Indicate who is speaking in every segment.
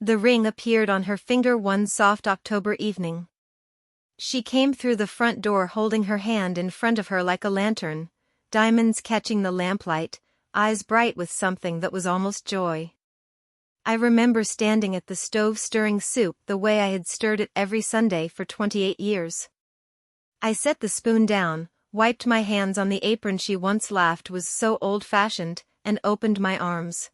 Speaker 1: The ring appeared on her finger one soft October evening. She came through the front door holding her hand in front of her like a lantern, diamonds catching the lamplight, eyes bright with something that was almost joy. I remember standing at the stove stirring soup the way I had stirred it every Sunday for 28 years. I set the spoon down, wiped my hands on the apron she once laughed was so old-fashioned, and opened my arms.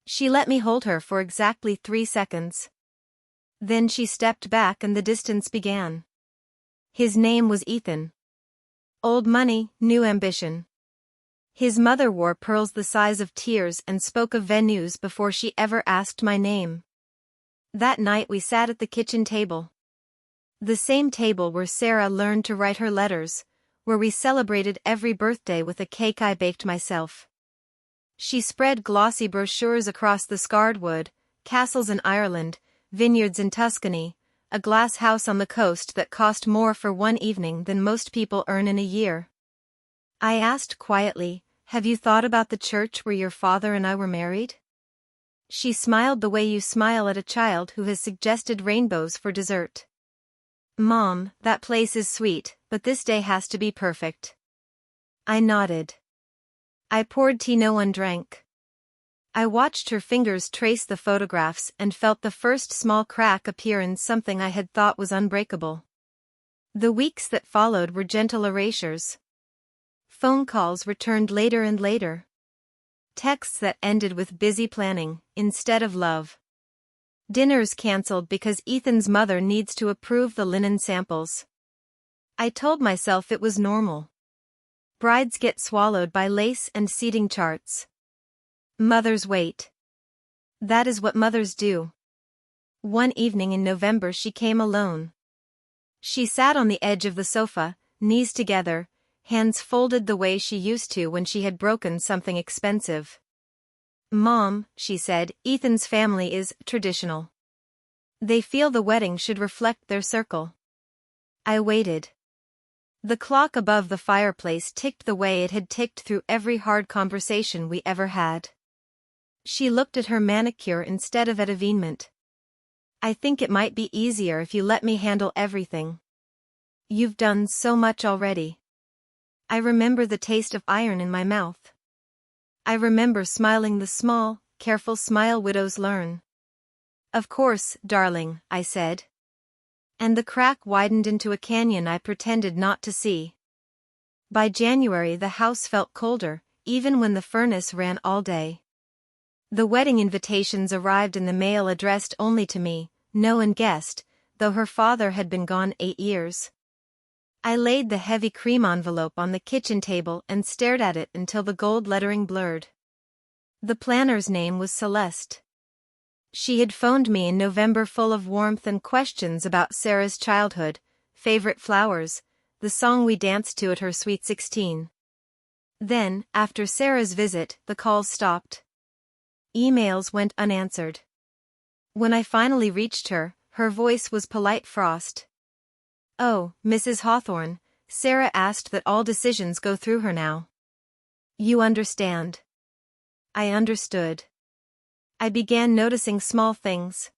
Speaker 1: She let me hold her for exactly 3 seconds. Then she stepped back and the distance began. His name was Ethan. Old money, new ambition. His mother wore pearls the size of tears and spoke of venues before she ever asked my name. That night we sat at the kitchen table. The same table where Sarah learned to write her letters, where we celebrated every birthday with a cake I baked myself. She spread glossy brochures across the scarred wood, castles in Ireland, vineyards in Tuscany, a glass house on the coast that cost more for one evening than most people earn in a year. I asked quietly, "Have you thought about the church where your father and I were married?" She smiled the way you smile at a child who has suggested rainbows for dessert. "Mom, that place is sweet, but this day has to be perfect." I nodded. I poured tea no one drank. I watched her fingers trace the photographs and felt the first small crack appear in something I had thought was unbreakable. The weeks that followed were gentle erasures. Phone calls returned later and later. Texts that ended with busy planning, instead of love. Dinners cancelled because Ethan's mother needs to approve the linen samples. I told myself it was normal. Brides get swallowed by lace and seating charts. Mothers wait. That is what mothers do. One evening in November she came alone. She sat on the edge of the sofa, knees together, hands folded the way she used to when she had broken something expensive. "Mom," she said, "Ethan's family is traditional. They feel the wedding should reflect their circle." I waited. The clock above the fireplace ticked the way it had ticked through every hard conversation we ever had. She looked at her manicure instead of at Evenement. "I think it might be easier if you let me handle everything. You've done so much already." I remember the taste of iron in my mouth. I remember smiling the small, careful smile widows learn. "Of course, darling," I said. And the crack widened into a canyon I pretended not to see. By January the house felt colder, even when the furnace ran all day. The wedding invitations arrived in the mail addressed only to me, no one guessed, though her father had been gone 8 years. I laid the heavy cream envelope on the kitchen table and stared at it until the gold lettering blurred. The planner's name was Celeste. She had phoned me in November full of warmth and questions about Sarah's childhood, favorite flowers, the song we danced to at her sweet 16. Then, after Sarah's visit, the calls stopped. Emails went unanswered. When I finally reached her, her voice was polite frost. "Oh, Mrs. Hawthorne, Sarah asked that all decisions go through her now. You understand." I understood. I began noticing small things.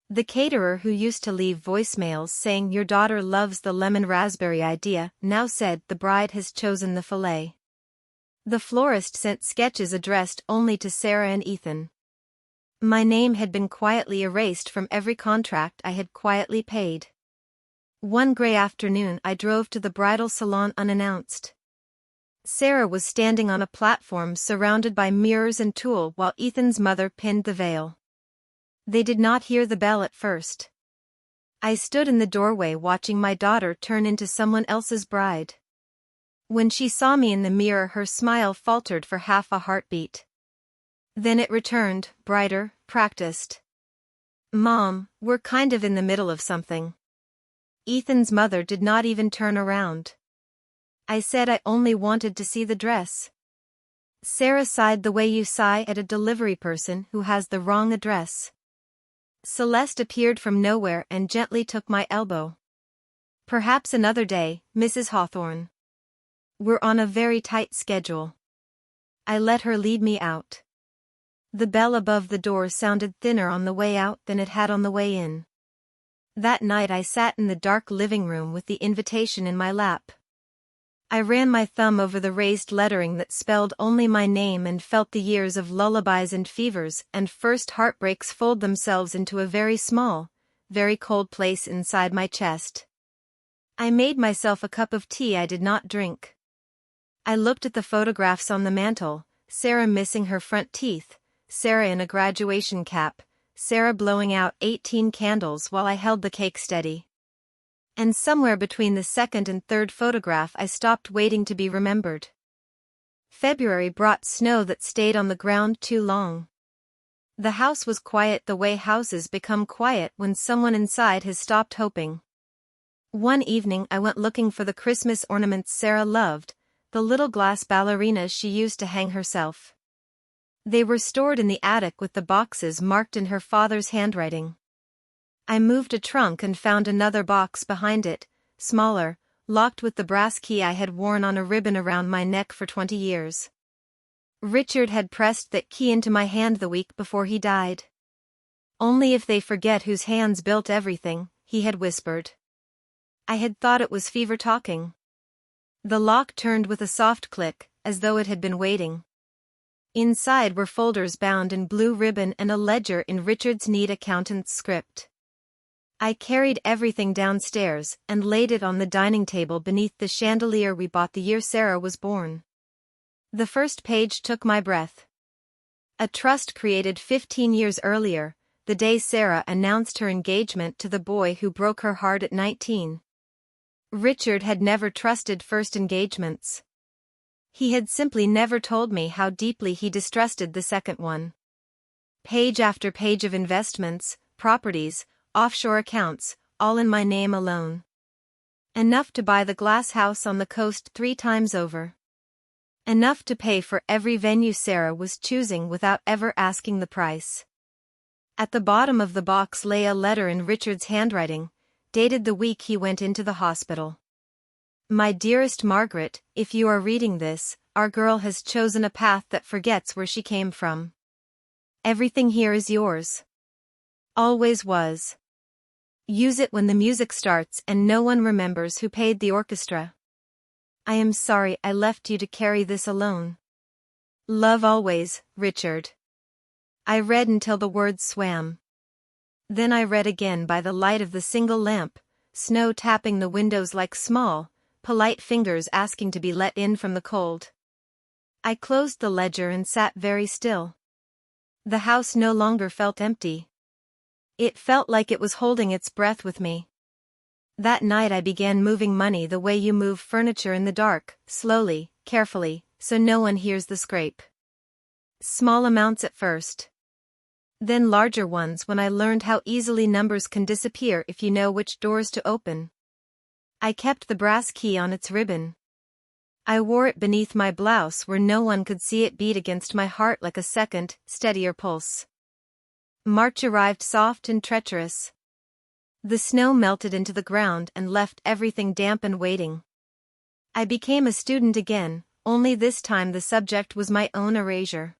Speaker 1: The caterer who used to leave voicemails saying your daughter loves the lemon raspberry idea now said the bride has chosen the filet. The florist sent sketches addressed only to Sarah and Ethan. My name had been quietly erased from every contract I had quietly paid. One gray afternoon I drove to the bridal salon unannounced. Sarah was standing on a platform surrounded by mirrors and tulle while Ethan's mother pinned the veil. They did not hear the bell at first. I stood in the doorway watching my daughter turn into someone else's bride. When she saw me in the mirror her smile faltered for half a heartbeat. Then it returned, brighter, practiced. "Mom, we're kind of in the middle of something." Ethan's mother did not even turn around. I said I only wanted to see the dress. Sarah sighed the way you sigh at a delivery person who has the wrong address. Celeste appeared from nowhere and gently took my elbow. "Perhaps another day, Mrs. Hawthorne. We're on a very tight schedule." I let her lead me out. The bell above the door sounded thinner on the way out than it had on the way in. That night I sat in the dark living room with the invitation in my lap. I ran my thumb over the raised lettering that spelled only my name and felt the years of lullabies and fevers and first heartbreaks fold themselves into a very small, very cold place inside my chest. I made myself a cup of tea I did not drink. I looked at the photographs on the mantel, Sarah missing her front teeth, Sarah in a graduation cap, Sarah blowing out 18 candles while I held the cake steady. And somewhere between the second and third photograph I stopped waiting to be remembered. February brought snow that stayed on the ground too long. The house was quiet the way houses become quiet when someone inside has stopped hoping. One evening I went looking for the Christmas ornaments Sarah loved, the little glass ballerinas she used to hang herself. They were stored in the attic with the boxes marked in her father's handwriting. I moved a trunk and found another box behind it, smaller, locked with the brass key I had worn on a ribbon around my neck for 20 years. Richard had pressed that key into my hand the week before he died. "Only if they forget whose hands built everything," he had whispered. I had thought it was fever talking. The lock turned with a soft click, as though it had been waiting. Inside were folders bound in blue ribbon and a ledger in Richard's neat accountant's script. I carried everything downstairs and laid it on the dining table beneath the chandelier we bought the year Sarah was born. The first page took my breath. A trust created 15 years earlier, the day Sarah announced her engagement to the boy who broke her heart at 19. Richard had never trusted first engagements. He had simply never told me how deeply he distrusted the second one. Page after page of investments, properties, offshore accounts, all in my name alone. Enough to buy the glass house on the coast 3 times over. Enough to pay for every venue Sarah was choosing without ever asking the price. At the bottom of the box lay a letter in Richard's handwriting, dated the week he went into the hospital. "My dearest Margaret, if you are reading this, our girl has chosen a path that forgets where she came from. Everything here is yours. Always was. Use it when the music starts and no one remembers who paid the orchestra. I am sorry I left you to carry this alone. Love always, Richard." I read until the words swam. Then I read again by the light of the single lamp, snow tapping the windows like small, polite fingers asking to be let in from the cold. I closed the ledger and sat very still. The house no longer felt empty. It felt like it was holding its breath with me. That night I began moving money the way you move furniture in the dark, slowly, carefully, so no one hears the scrape. Small amounts at first. Then larger ones when I learned how easily numbers can disappear if you know which doors to open. I kept the brass key on its ribbon. I wore it beneath my blouse where no one could see it beat against my heart like a second, steadier pulse. March arrived soft and treacherous. The snow melted into the ground and left everything damp and waiting. I became a student again, only this time the subject was my own erasure.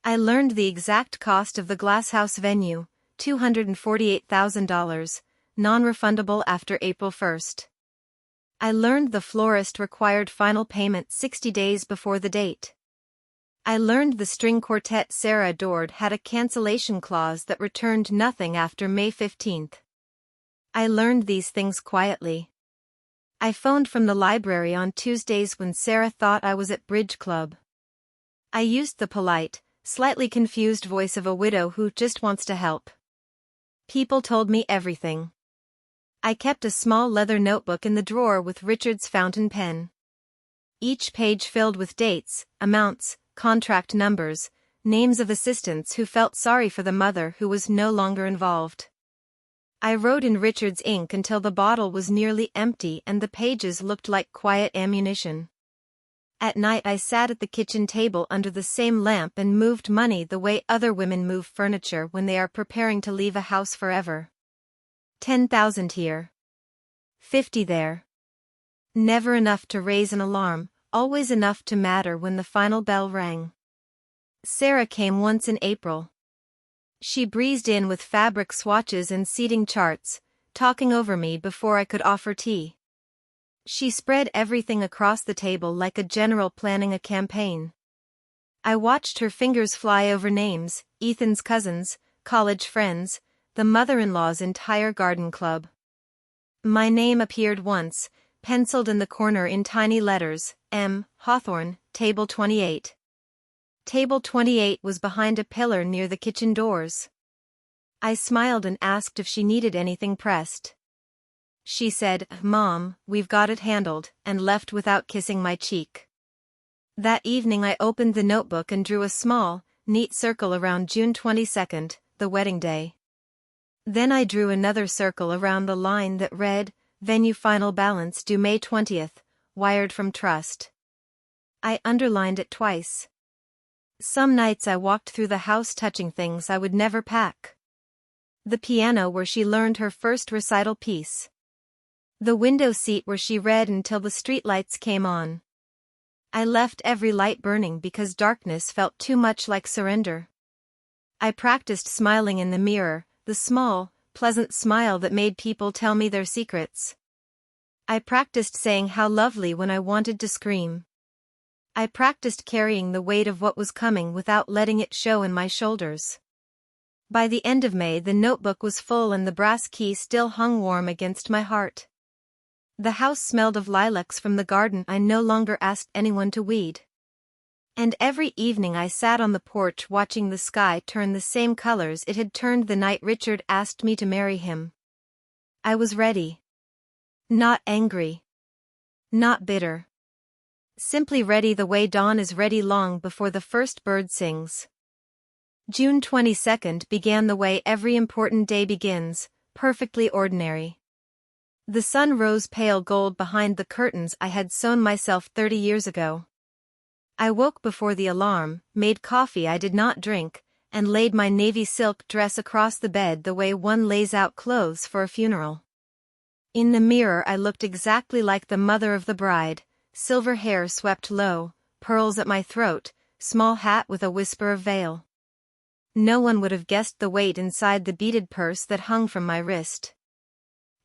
Speaker 1: I learned the exact cost of the glasshouse venue, $248,000, non-refundable after April 1st. I learned the florist required final payment 60 days before the date. I learned the string quartet Sarah adored had a cancellation clause that returned nothing after May 15th. I learned these things quietly. I phoned from the library on Tuesdays when Sarah thought I was at bridge club. I used the polite, slightly confused voice of a widow who just wants to help. People told me everything. I kept a small leather notebook in the drawer with Richard's fountain pen. Each page filled with dates, amounts, contract numbers, names of assistants who felt sorry for the mother who was no longer involved. I wrote in Richard's ink until the bottle was nearly empty and the pages looked like quiet ammunition. At night I sat at the kitchen table under the same lamp and moved money the way other women move furniture when they are preparing to leave a house forever. 10,000 here. 50 there. Never enough to raise an alarm, always enough to matter when the final bell rang. Sarah came once in April. She breezed in with fabric swatches and seating charts, talking over me before I could offer tea. She spread everything across the table like a general planning a campaign. I watched her fingers fly over names, Ethan's cousins, college friends, the mother-in-law's entire garden club. My name appeared once, penciled in the corner in tiny letters, M. Hawthorne, Table 28. Table 28 was behind a pillar near the kitchen doors. I smiled and asked if she needed anything pressed. She said, "Mom, we've got it handled," and left without kissing my cheek. That evening I opened the notebook and drew a small, neat circle around June 22nd, the wedding day. Then I drew another circle around the line that read, "Venue final balance due May 20th, wired from trust." I underlined it twice. Some nights I walked through the house touching things I would never pack. The piano where she learned her first recital piece. The window seat where she read until the streetlights came on. I left every light burning because darkness felt too much like surrender. I practiced smiling in the mirror, the small, pleasant smile that made people tell me their secrets. I practiced saying how lovely when I wanted to scream. I practiced carrying the weight of what was coming without letting it show in my shoulders. By the end of May the notebook was full and the brass key still hung warm against my heart. The house smelled of lilacs from the garden I no longer asked anyone to weed. And every evening I sat on the porch watching the sky turn the same colors it had turned the night Richard asked me to marry him. I was ready. Not angry. Not bitter. Simply ready the way dawn is ready long before the first bird sings. June 22nd began the way every important day begins, perfectly ordinary. The sun rose pale gold behind the curtains I had sewn myself 30 years ago. I woke before the alarm, made coffee I did not drink, and laid my navy silk dress across the bed the way one lays out clothes for a funeral. In the mirror I looked exactly like the mother of the bride, silver hair swept low, pearls at my throat, small hat with a whisper of veil. No one would have guessed the weight inside the beaded purse that hung from my wrist.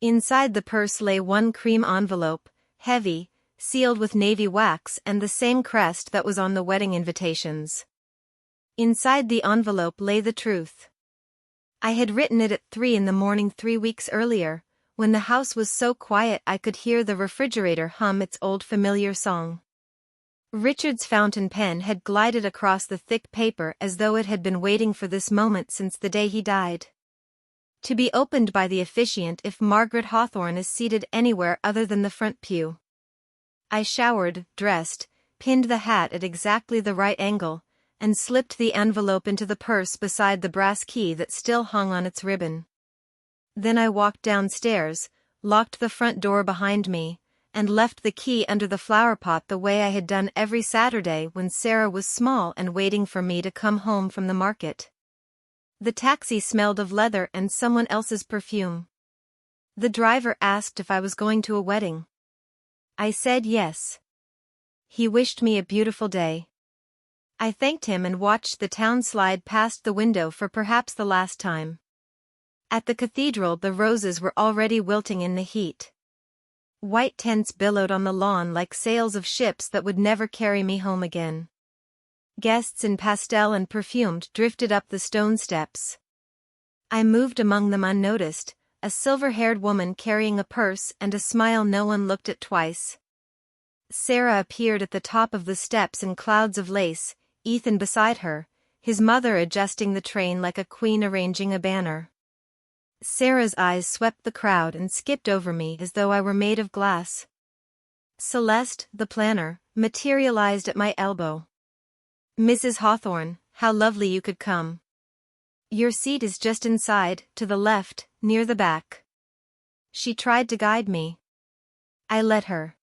Speaker 1: Inside the purse lay one cream envelope, heavy, sealed with navy wax and the same crest that was on the wedding invitations. Inside the envelope lay the truth. I had written it at 3 a.m. 3 weeks earlier, when the house was so quiet I could hear the refrigerator hum its old familiar song. Richard's fountain pen had glided across the thick paper as though it had been waiting for this moment since the day he died. To be opened by the officiant if Margaret Hawthorne is seated anywhere other than the front pew. I showered, dressed, pinned the hat at exactly the right angle, and slipped the envelope into the purse beside the brass key that still hung on its ribbon. Then I walked downstairs, locked the front door behind me, and left the key under the flower pot the way I had done every Saturday when Sarah was small and waiting for me to come home from the market. The taxi smelled of leather and someone else's perfume. The driver asked if I was going to a wedding. I said yes. He wished me a beautiful day. I thanked him and watched the town slide past the window for perhaps the last time. At the cathedral the roses were already wilting in the heat. White tents billowed on the lawn like sails of ships that would never carry me home again. Guests in pastel and perfumed drifted up the stone steps. I moved among them unnoticed, a silver-haired woman carrying a purse and a smile no one looked at twice. Sarah appeared at the top of the steps in clouds of lace, Ethan beside her, his mother adjusting the train like a queen arranging a banner. Sarah's eyes swept the crowd and skipped over me as though I were made of glass. Celeste, the planner, materialized at my elbow. "Mrs. Hawthorne, how lovely you could come. Your seat is just inside, to the left, near the back." She tried to guide me. I let her.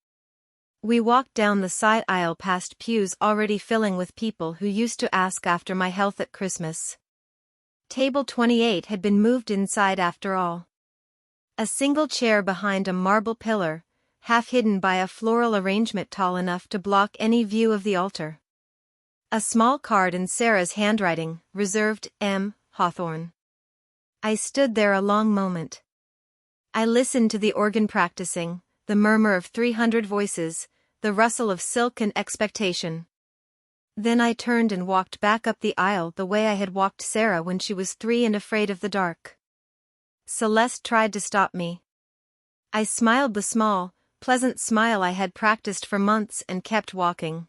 Speaker 1: We walked down the side aisle past pews already filling with people who used to ask after my health at Christmas. Table 28 had been moved inside after all. A single chair behind a marble pillar, half hidden by a floral arrangement tall enough to block any view of the altar. A small card in Sarah's handwriting, reserved, M. Hawthorne. I stood there a long moment. I listened to the organ practicing, the murmur of 300 voices, the rustle of silk and expectation. Then I turned and walked back up the aisle the way I had walked Sarah when she was 3 and afraid of the dark. Celeste tried to stop me. I smiled the small, pleasant smile I had practiced for months and kept walking.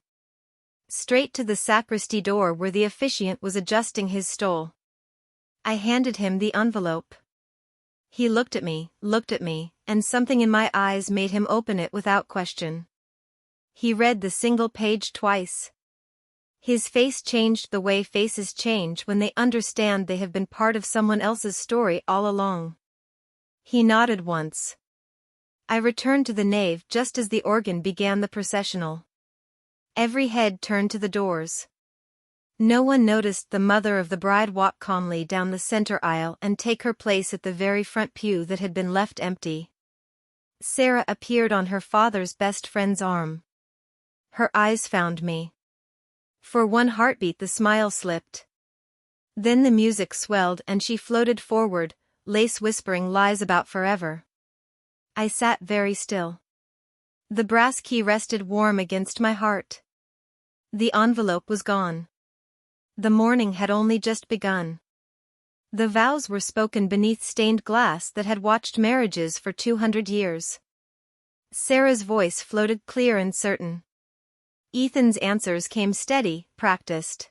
Speaker 1: Straight to the sacristy door where the officiant was adjusting his stole. I handed him the envelope. He looked at me, and something in my eyes made him open it without question. He read the single page twice. His face changed the way faces change when they understand they have been part of someone else's story all along. He nodded once. I returned to the nave just as the organ began the processional. Every head turned to the doors. No one noticed the mother of the bride walk calmly down the center aisle and take her place at the very front pew that had been left empty. Sarah appeared on her father's best friend's arm. Her eyes found me. For one heartbeat the smile slipped. Then the music swelled and she floated forward, lace whispering lies about forever. I sat very still. The brass key rested warm against my heart. The envelope was gone. The morning had only just begun. The vows were spoken beneath stained glass that had watched marriages for 200 years. Sarah's voice floated clear and certain. Ethan's answers came steady, practiced.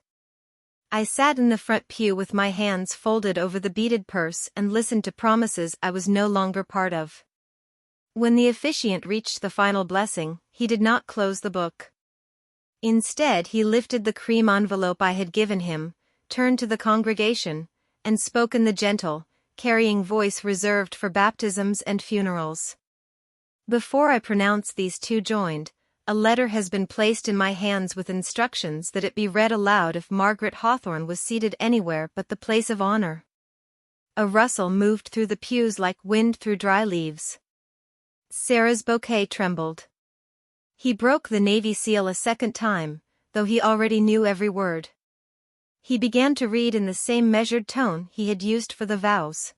Speaker 1: I sat in the front pew with my hands folded over the beaded purse and listened to promises I was no longer part of. When the officiant reached the final blessing, he did not close the book. Instead he lifted the cream envelope I had given him, turned to the congregation, and spoke in the gentle, carrying voice reserved for baptisms and funerals. Before I pronounce these two joined, a letter has been placed in my hands with instructions that it be read aloud if Margaret Hawthorne was seated anywhere but the place of honor. A rustle moved through the pews like wind through dry leaves. Sarah's bouquet trembled. He broke the navy seal a second time, though he already knew every word. He began to read in the same measured tone he had used for the vows.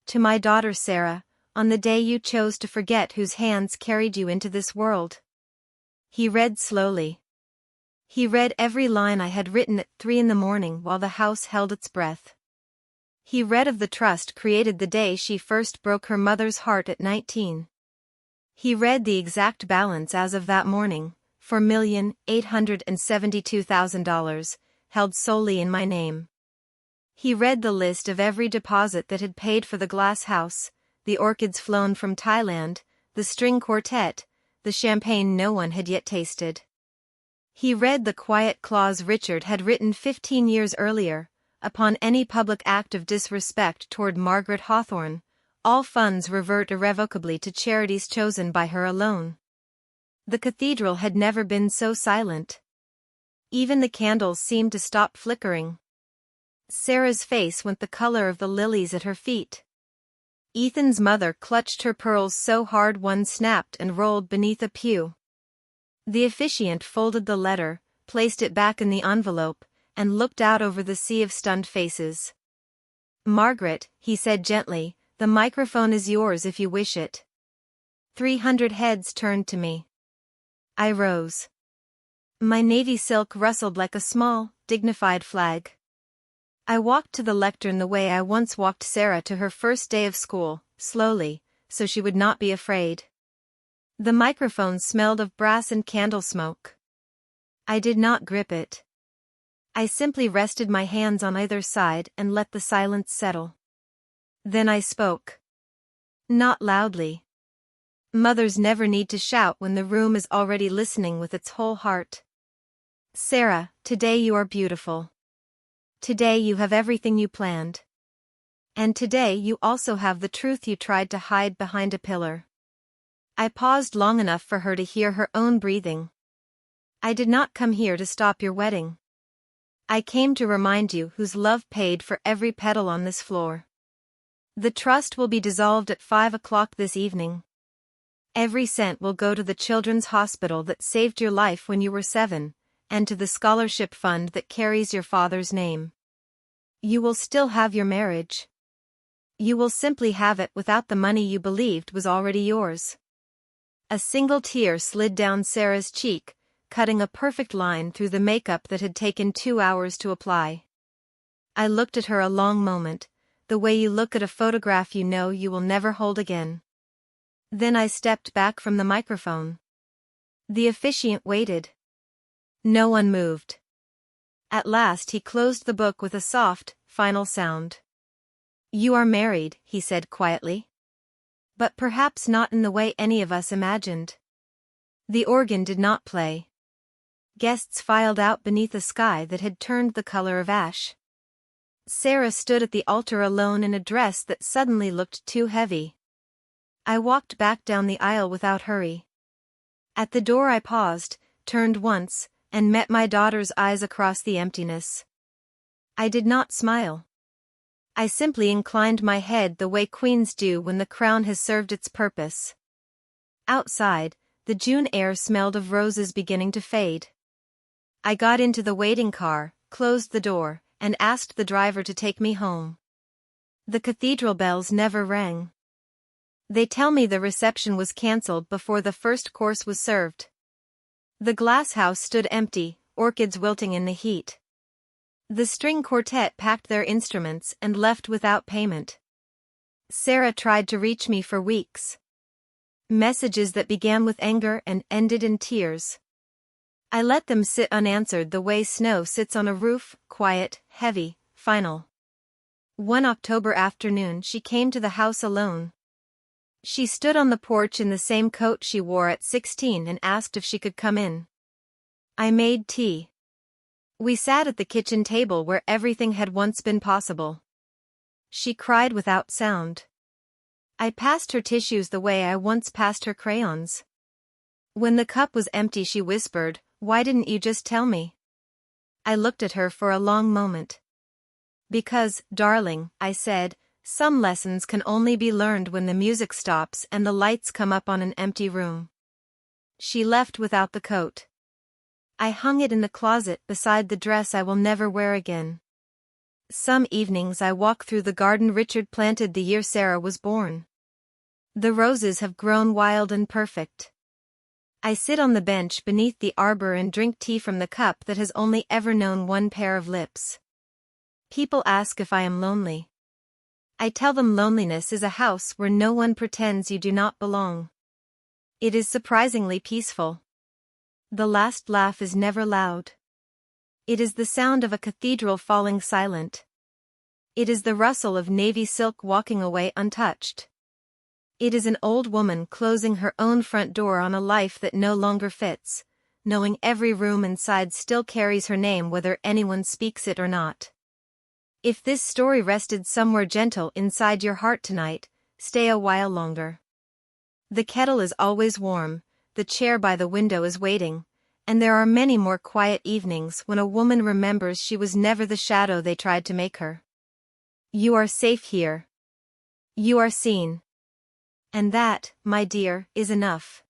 Speaker 1: To my daughter Sarah, on the day you chose to forget whose hands carried you into this world. He read slowly. He read every line I had written at 3 a.m. while the house held its breath. He read of the trust created the day she first broke her mother's heart at 19. He read the exact balance as of that morning, $4,872,000, held solely in my name. He read the list of every deposit that had paid for the glass house, the orchids flown from Thailand, the string quartet, the champagne no one had yet tasted. He read the quiet clause Richard had written 15 years earlier, upon any public act of disrespect toward Margaret Hawthorne, all funds revert irrevocably to charities chosen by her alone. The cathedral had never been so silent. Even the candles seemed to stop flickering. Sarah's face went the color of the lilies at her feet. Ethan's mother clutched her pearls so hard one snapped and rolled beneath a pew. The officiant folded the letter, placed it back in the envelope, and looked out over the sea of stunned faces. "Margaret," he said gently, "the microphone is yours if you wish it." 300 heads turned to me. I rose. My navy silk rustled like a small, dignified flag. I walked to the lectern the way I once walked Sarah to her first day of school, slowly, so she would not be afraid. The microphone smelled of brass and candle smoke. I did not grip it. I simply rested my hands on either side and let the silence settle. Then I spoke. Not loudly. Mothers never need to shout when the room is already listening with its whole heart. "Sarah, today you are beautiful. Today you have everything you planned. And today you also have the truth you tried to hide behind a pillar." I paused long enough for her to hear her own breathing. "I did not come here to stop your wedding. I came to remind you whose love paid for every petal on this floor. The trust will be dissolved at 5 o'clock this evening. Every cent will go to the children's hospital that saved your life when you were 7, and to the scholarship fund that carries your father's name. You will still have your marriage. You will simply have it without the money you believed was already yours. A single tear slid down Sarah's cheek, cutting a perfect line through the makeup that had taken 2 hours to apply. I looked at her a long moment, the way you look at a photograph you know you will never hold again. Then I stepped back from the microphone. The officiant waited. No one moved. At last he closed the book with a soft, final sound. "You are married," he said quietly. But perhaps not in the way any of us imagined. The organ did not play. Guests filed out beneath a sky that had turned the color of ash. Sarah stood at the altar alone in a dress that suddenly looked too heavy. I walked back down the aisle without hurry. At the door I paused, turned once, and met my daughter's eyes across the emptiness. I did not smile. I simply inclined my head the way queens do when the crown has served its purpose. Outside, the June air smelled of roses beginning to fade. I got into the waiting car, closed the door, and asked the driver to take me home. The cathedral bells never rang. They tell me the reception was cancelled before the first course was served. The glass house stood empty, orchids wilting in the heat. The string quartet packed their instruments and left without payment. Sarah tried to reach me for weeks. Messages that began with anger and ended in tears. I let them sit unanswered the way snow sits on a roof, quiet, heavy, final. One October afternoon she came to the house alone. She stood on the porch in the same coat she wore at 16 and asked if she could come in. I made tea. We sat at the kitchen table where everything had once been possible. She cried without sound. I passed her tissues the way I once passed her crayons. When the cup was empty she whispered, "Why didn't you just tell me?" I looked at her for a long moment. "Because, darling," I said, "some lessons can only be learned when the music stops and the lights come up on an empty room." She left without the coat. I hung it in the closet beside the dress I will never wear again. Some evenings I walk through the garden Richard planted the year Sarah was born. The roses have grown wild and perfect. I sit on the bench beneath the arbor and drink tea from the cup that has only ever known one pair of lips. People ask if I am lonely. I tell them loneliness is a house where no one pretends you do not belong. It is surprisingly peaceful. The last laugh is never loud. It is the sound of a cathedral falling silent. It is the rustle of navy silk walking away untouched. It is an old woman closing her own front door on a life that no longer fits, knowing every room inside still carries her name whether anyone speaks it or not. If this story rested somewhere gentle inside your heart tonight, stay a while longer. The kettle is always warm, the chair by the window is waiting, and there are many more quiet evenings when a woman remembers she was never the shadow they tried to make her. You are safe here. You are seen. And that, my dear, is enough.